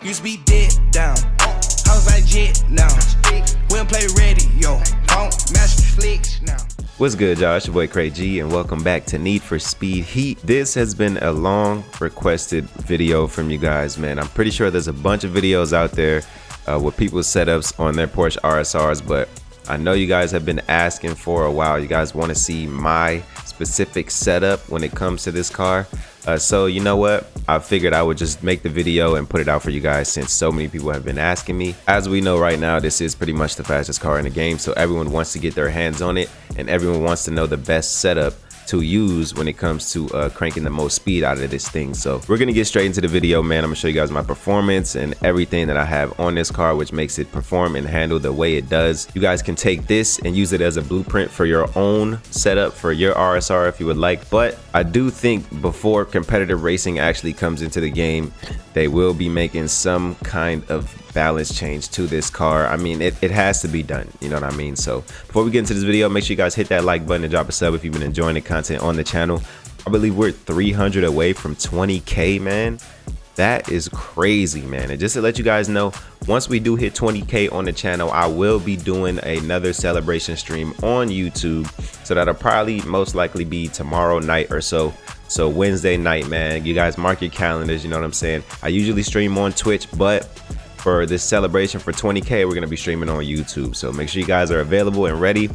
Used to be dead down. House like jet now. We don't play radio. Don't master flicks now. What's good, y'all? It's your boy CrayG, and welcome back to Need for Speed Heat. This has been a long requested video from you guys, man. I'm pretty sure there's a bunch of videos out there with people's setups on their Porsche RSRs, but I know you guys have been asking for a while. You guys want to see my specific setup when it comes to this car. So you know what? I figured I would just make the video and put it out for you guys since so many people have been asking me. As we know right now, this is pretty much the fastest car in the game, so everyone wants to get their hands on it and everyone wants to know the best setup to use when it comes to cranking the most speed out of this thing. So we're gonna get straight into the video, man. I'm gonna show you guys my performance and everything that I have on this car, which makes it perform and handle the way it does. You guys can take this and use it as a blueprint for your own setup for your RSR if you would like. But I do think before competitive racing actually comes into the game, they will be making some kind of balance change to this car. I mean, it has to be done, you know what I mean? So before we get into this video, make sure you guys hit that like button and drop a sub if you've been enjoying the content on the channel. I believe we're 300 away from 20k, man. That is crazy, man. And just to let you guys know, once we do hit 20k on the channel, I will be doing another celebration stream on YouTube. So that'll probably most likely be tomorrow night or so. So Wednesday night, man. You guys mark your calendars, you know what I'm saying? I usually stream on Twitch, but for this celebration for 20k, we're gonna be streaming on YouTube. So make sure you guys are available and ready.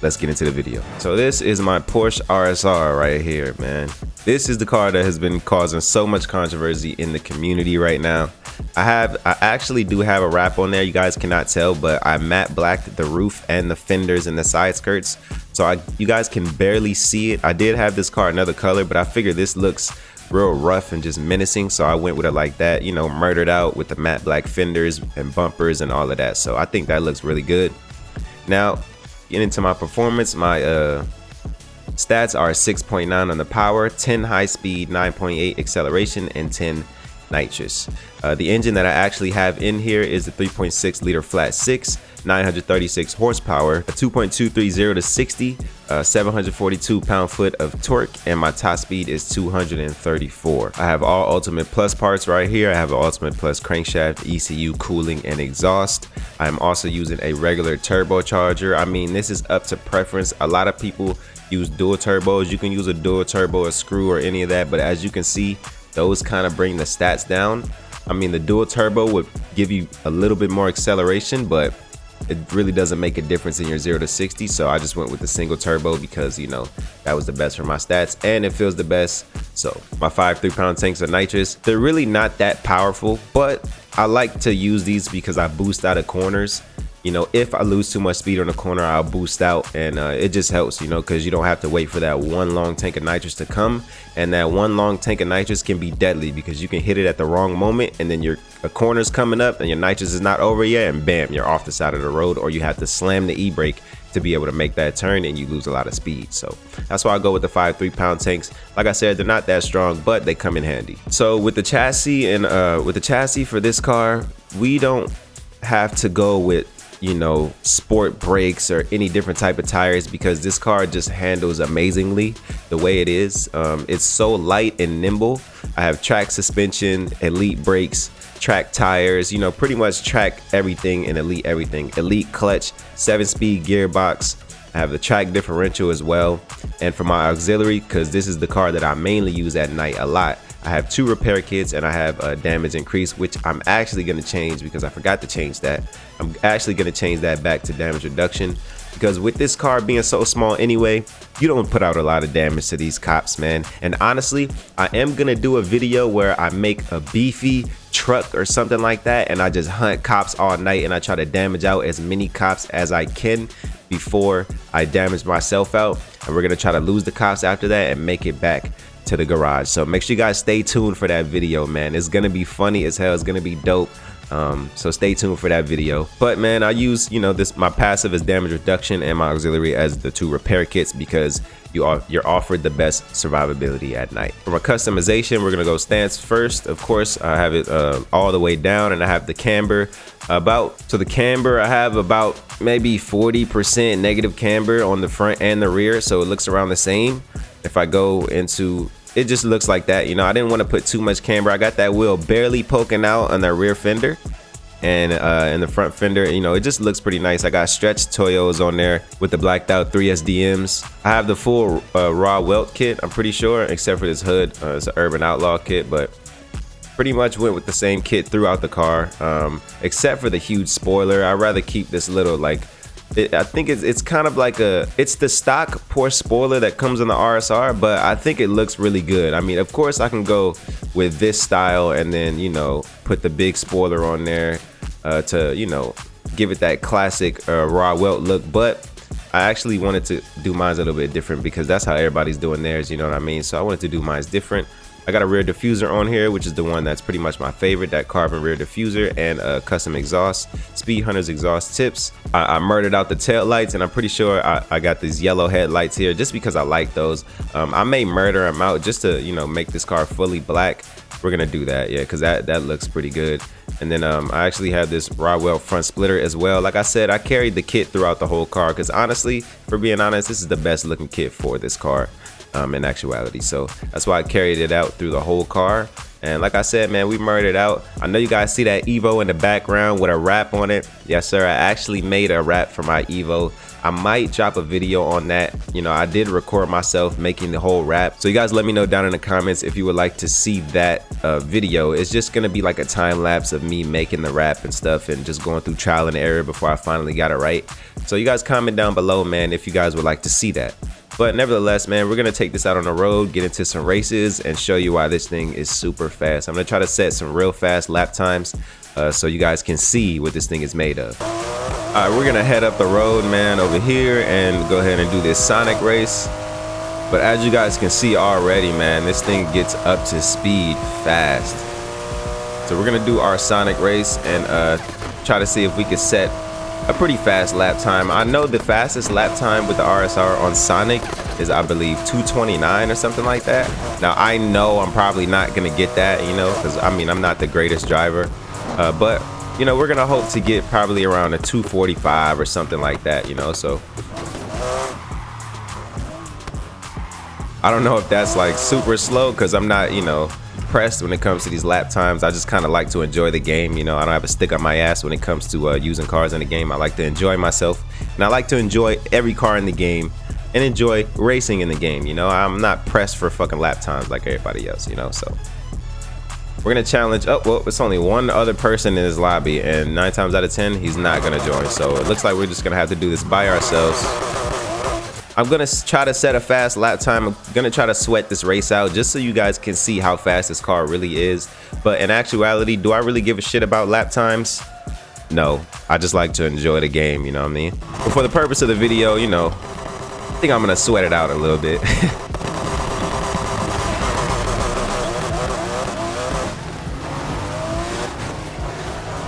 Let's get into the video. So this is my Porsche RSR right here, man. This is the car that has been causing so much controversy in the community right now. I actually do have a wrap on there. You guys cannot tell, but I matte blacked the roof and the fenders and the side skirts. So you guys can barely see it. I did have this car another color, but I figured this looks real rough and just menacing, so I went with it like that, you know, murdered out with the matte black fenders and bumpers and all of that. So I think that looks really good. Now getting into my performance, my stats are 6.9 on the power, 10 high speed, 9.8 acceleration, and 10 nitrous. The engine that I actually have in here is the 3.6 liter flat 6, 936 horsepower, a 2.230 to 60, 742 pound-foot of torque, and my top speed is 234. I have all Ultimate Plus parts right here. I have an Ultimate Plus crankshaft, ECU, cooling, and exhaust. I'm also using a regular turbocharger. I mean, this is up to preference. A lot of people use dual turbos. You can use a dual turbo, a screw, or any of that, but as you can see, those kind of bring the stats down. I mean, the dual turbo would give you a little bit more acceleration, but it really doesn't make a difference in your 0 to 60. So I just went with the single turbo because, you know, that was the best for my stats and it feels the best. So my 5 3-pound tanks of nitrous, they're really not that powerful, but I like to use these because I boost out of corners. You know, if I lose too much speed on the corner, I'll boost out, and it just helps, you know, because you don't have to wait for that one long tank of nitrous to come. And that one long tank of nitrous can be deadly because you can hit it at the wrong moment, and then a corner's coming up and your nitrous is not over yet, and bam, you're off the side of the road, or you have to slam the e-brake to be able to make that turn and you lose a lot of speed. So that's why I go with the 5 3-pound tanks. Like I said, they're not that strong, but they come in handy. So with the chassis and with the chassis for this car, we don't have to go with, you know, sport brakes or any different type of tires because this car just handles amazingly the way it is. It's so light and nimble. I have track suspension, elite brakes, track tires, you know, pretty much track everything and elite everything. Elite clutch, 7-speed gearbox. I have the track differential as well. And for my auxiliary, because this is the car that I mainly use at night a lot, I have 2 repair kits and I have a damage increase, which I'm actually going to change because I forgot to change that. I'm actually going to change that back to damage reduction because with this car being so small anyway, you don't put out a lot of damage to these cops, man. And honestly, I am going to do a video where I make a beefy truck or something like that and I just hunt cops all night and I try to damage out as many cops as I can before I damage myself out. And we're going to try to lose the cops after that and make it back to the garage. So make sure you guys stay tuned for that video, man. It's gonna be funny as hell. It's gonna be dope. So stay tuned for that video. But man, I use, you know, my passive is damage reduction and my auxiliary as the 2 repair kits because you're offered the best survivability at night. For my customization, we're gonna go stance first. Of course, I have it all the way down, and I have the camber so the camber, I have about maybe 40% negative camber on the front and the rear, so it looks around the same. If I go into it just looks like that. You know, I didn't want to put too much camber. I got that wheel barely poking out on the rear fender, and in the front fender, you know, it just looks pretty nice. I got stretched Toyos on there with the blacked out 3SDMs. I have the full raw welt kit, I'm pretty sure, except for this hood. It's an Urban Outlaw kit, but pretty much went with the same kit throughout the car, except for the huge spoiler. I'd rather keep this little, like, I think it's kind of like it's the stock Porsche spoiler that comes in the RSR, but I think it looks really good. I mean, of course I can go with this style and then, you know, put the big spoiler on there to, you know, give it that classic raw welt look. But I actually wanted to do mine a little bit different because that's how everybody's doing theirs, you know what I mean? So I wanted to do mine different. I got a rear diffuser on here, which is the one that's pretty much my favorite, that carbon rear diffuser, and a custom exhaust, Speed Hunters exhaust tips. I murdered out the tail lights, and I'm pretty sure I got these yellow headlights here just because I like those. I may murder them out just to, you know, make this car fully black. We're gonna do that, yeah, because that looks pretty good. And then I actually have this raw welt front splitter as well. Like I said, I carried the kit throughout the whole car because honestly, for being honest, this is the best looking kit for this car. In actuality, so that's why I carried it out through the whole car. And like I said, man, we murdered out. I know you guys see that Evo in the background with a wrap on it. Yes sir, I actually made a wrap for my Evo. I might drop a video on that. You know, I did record myself making the whole wrap, so you guys let me know down in the comments if you would like to see that video. It's just gonna be like a time lapse of me making the wrap and stuff and just going through trial and error before I finally got it right. So you guys comment down below, man, if you guys would like to see that. But nevertheless, man, we're gonna take this out on the road, get into some races, and show you why this thing is super fast. I'm gonna try to set some real fast lap times so you guys can see what this thing is made of. All right, we're gonna head up the road, man, over here and go ahead and do this Sonic race. But as you guys can see already, man, this thing gets up to speed fast. So we're gonna do our Sonic race and try to see if we can set a pretty fast lap time. I know the fastest lap time with the RSR on Sonic is, I believe, 2:29 or something like that. Now I know I'm probably not gonna get that, you know, because I mean I'm not the greatest driver, but you know, we're gonna hope to get probably around a 2:45 or something like that, you know. So I don't know if that's like super slow because I'm not, you know, pressed when it comes to these lap times. I just kind of like to enjoy the game, you know. I don't have a stick up my ass when it comes to using cars in the game. I like to enjoy myself, and I like to enjoy every car in the game and enjoy racing in the game, you know. I'm not pressed for fucking lap times like everybody else, you know. So we're gonna challenge. Oh well, it's only one other person in this lobby, and 9 times out of 10 he's not gonna join. So it looks like we're just gonna have to do this by ourselves. I'm gonna try to set a fast lap time. I'm gonna try to sweat this race out just so you guys can see how fast this car really is. But in actuality, do I really give a shit about lap times? No, I just like to enjoy the game, you know what I mean? But for the purpose of the video, you know, I think I'm gonna sweat it out a little bit.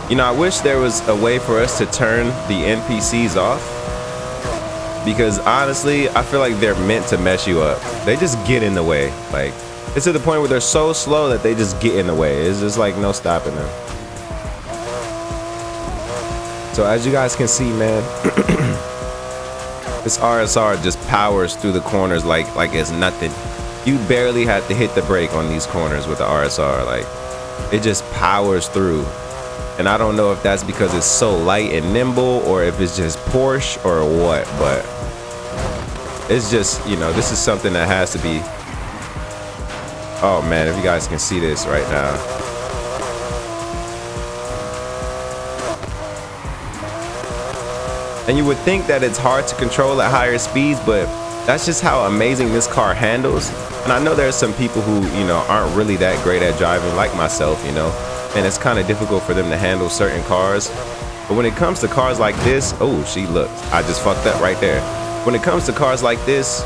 You know, I wish there was a way for us to turn the NPCs off, because honestly, I feel like they're meant to mess you up. They just get in the way. Like, it's to the point where they're so slow that they just get in the way. It's just like no stopping them. So as you guys can see, man, this RSR just powers through the corners like it's nothing. You barely have to hit the brake on these corners with the RSR. Like, it just powers through. And I don't know if that's because it's so light and nimble or if it's just Porsche or what, but it's just, you know, this is something that has to be. Oh man, if you guys can see this right now. And you would think that it's hard to control at higher speeds, but that's just how amazing this car handles. And I know there's some people who, you know, aren't really that great at driving, like myself, you know, and it's kind of difficult for them to handle certain cars. But when it comes to cars like this, oh, she looked, I just fucked up right there. When it comes to cars like this,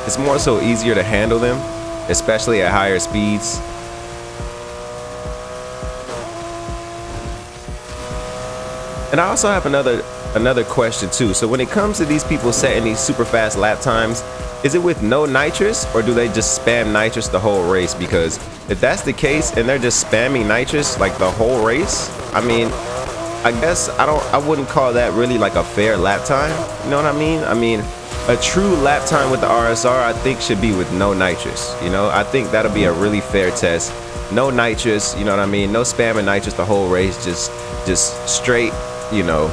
it's more so easier to handle them, especially at higher speeds. And I also have another question too. So when it comes to these people setting these super fast lap times, is it with no nitrous or do they just spam nitrous the whole race? Because if that's the case and they're just spamming nitrous like the whole race, I mean, I guess I wouldn't call that really like a fair lap time. You know what I mean? I mean, a true lap time with the RSR, I think, should be with no nitrous. You know, I think that'll be a really fair test. No nitrous, you know what I mean? No spamming nitrous the whole race, just straight, you know,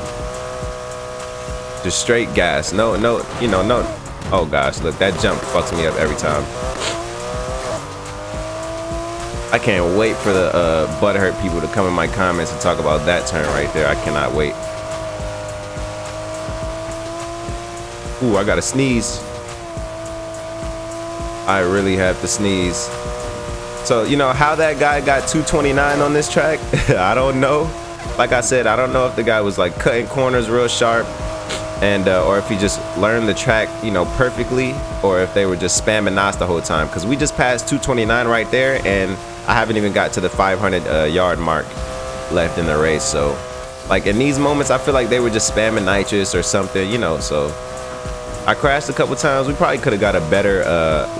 just straight gas. No, you know, no. Oh gosh, look, that jump fucks me up every time. I can't wait for the butthurt people to come in my comments and talk about that turn right there. I cannot wait. Ooh, I gotta sneeze. I really have to sneeze. So, you know, how that guy got 229 on this track, I don't know. Like I said, I don't know if the guy was like cutting corners real sharp and or if he just learned the track, you know, perfectly, or if they were just spamming NOS the whole time. Because we just passed 229 right there, and I haven't even got to the 500 yard mark left in the race. So, like in these moments, I feel like they were just spamming nitrous or something, you know, so. I crashed a couple times. We probably could have got a better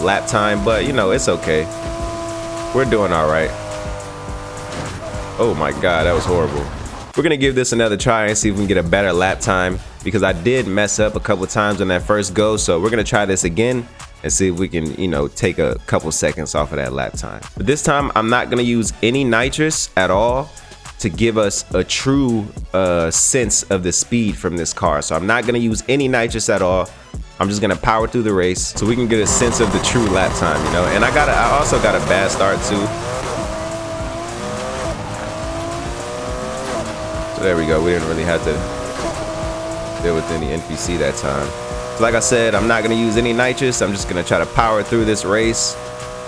lap time, but you know, it's okay. We're doing all right. Oh my God, that was horrible. We're gonna give this another try and see if we can get a better lap time, because I did mess up a couple times on that first go. So we're gonna try this again and see if we can, you know, take a couple seconds off of that lap time. But this time, I'm not gonna use any nitrous at all to give us a true sense of the speed from this car. So I'm not gonna use any nitrous at all. I'm just gonna power through the race so we can get a sense of the true lap time, you know. And I also got a bad start too. So there we go. We didn't really have to deal with any NPC that time. So like I said, I'm not gonna use any nitrous. I'm just gonna try to power through this race,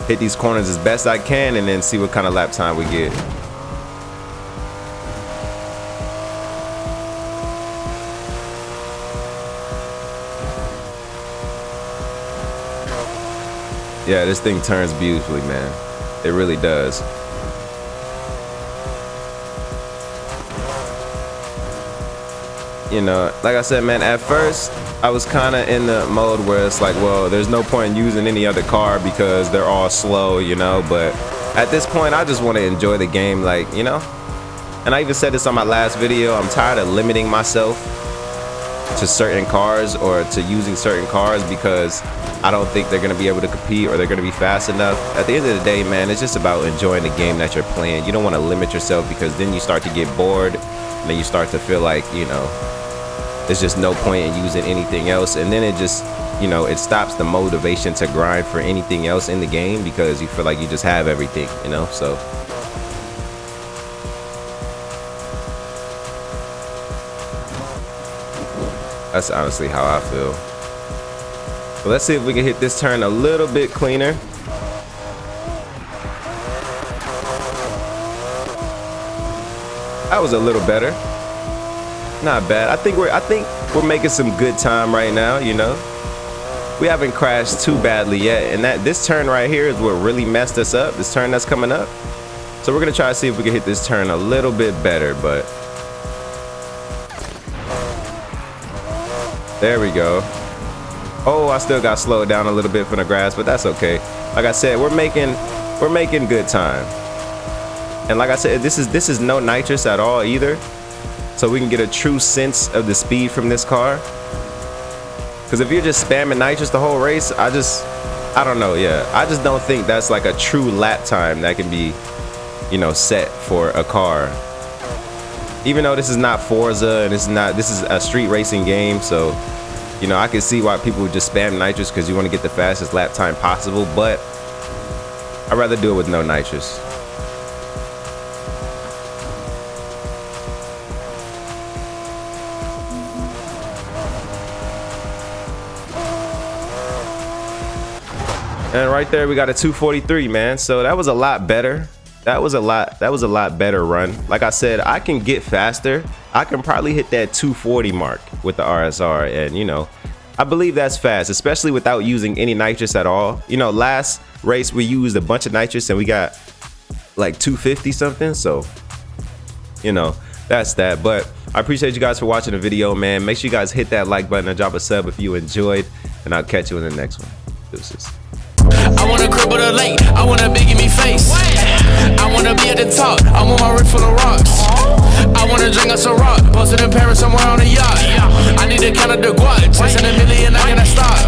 hit these corners as best I can, and then see what kind of lap time we get. Yeah, this thing turns beautifully, man. It really does. You know, like I said, man, at first I was kind of in the mode where it's like, well, there's no point in using any other car because they're all slow, you know. But at this point, I just want to enjoy the game, like, you know. And I even said this on my last video. I'm tired of limiting myself to certain cars or to using certain cars because I don't think they're going to be able to compete or they're going to be fast enough. At the end of the day, man, it's just about enjoying the game that you're playing. You don't want to limit yourself, because then you start to get bored and then you start to feel like, you know, there's just no point in using anything else. And then it just, you know, it stops the motivation to grind for anything else in the game because you feel like you just have everything, you know, so. That's honestly how I feel. But let's see if we can hit this turn a little bit cleaner. That was a little better. Not bad. I think we're making some good time right now, you know. We haven't crashed too badly yet, and this turn right here is what really messed us up. This turn that's coming up. So we're gonna try to see if we can hit this turn a little bit better, but there we go. Oh, I still got slowed down a little bit from the grass, but that's okay. Like I said, we're making good time. And like I said, this is no nitrous at all either. So we can get a true sense of the speed from this car. Because if you're just spamming nitrous the whole race, I don't know, yeah. I just don't think that's like a true lap time that can be, you know, set for a car. Even though this is not Forza and this is a street racing game, so you know, I can see why people would just spam nitrous because you want to get the fastest lap time possible, but I'd rather do it with no nitrous. And right there we got a 243, man. So that was a lot better. That was a lot better run. Like I said, I can get faster. I can probably hit that 240 mark with the RSR, and you know, I believe that's fast, especially without using any nitrous at all. You know, last race we used a bunch of nitrous and we got like 250 something. So, you know, that's that. But I appreciate you guys for watching the video, man. Make sure you guys hit that like button and drop a sub if you enjoyed, and I'll catch you in the next one. Deuces. I wanna cripple the lake, I wanna big in me face. I wanna be at the top, I want my wrist full of rocks. I wanna drink us a rock, posted in Paris somewhere on a yacht. I need to count up the guap, chasing $1 million, I cannot stop.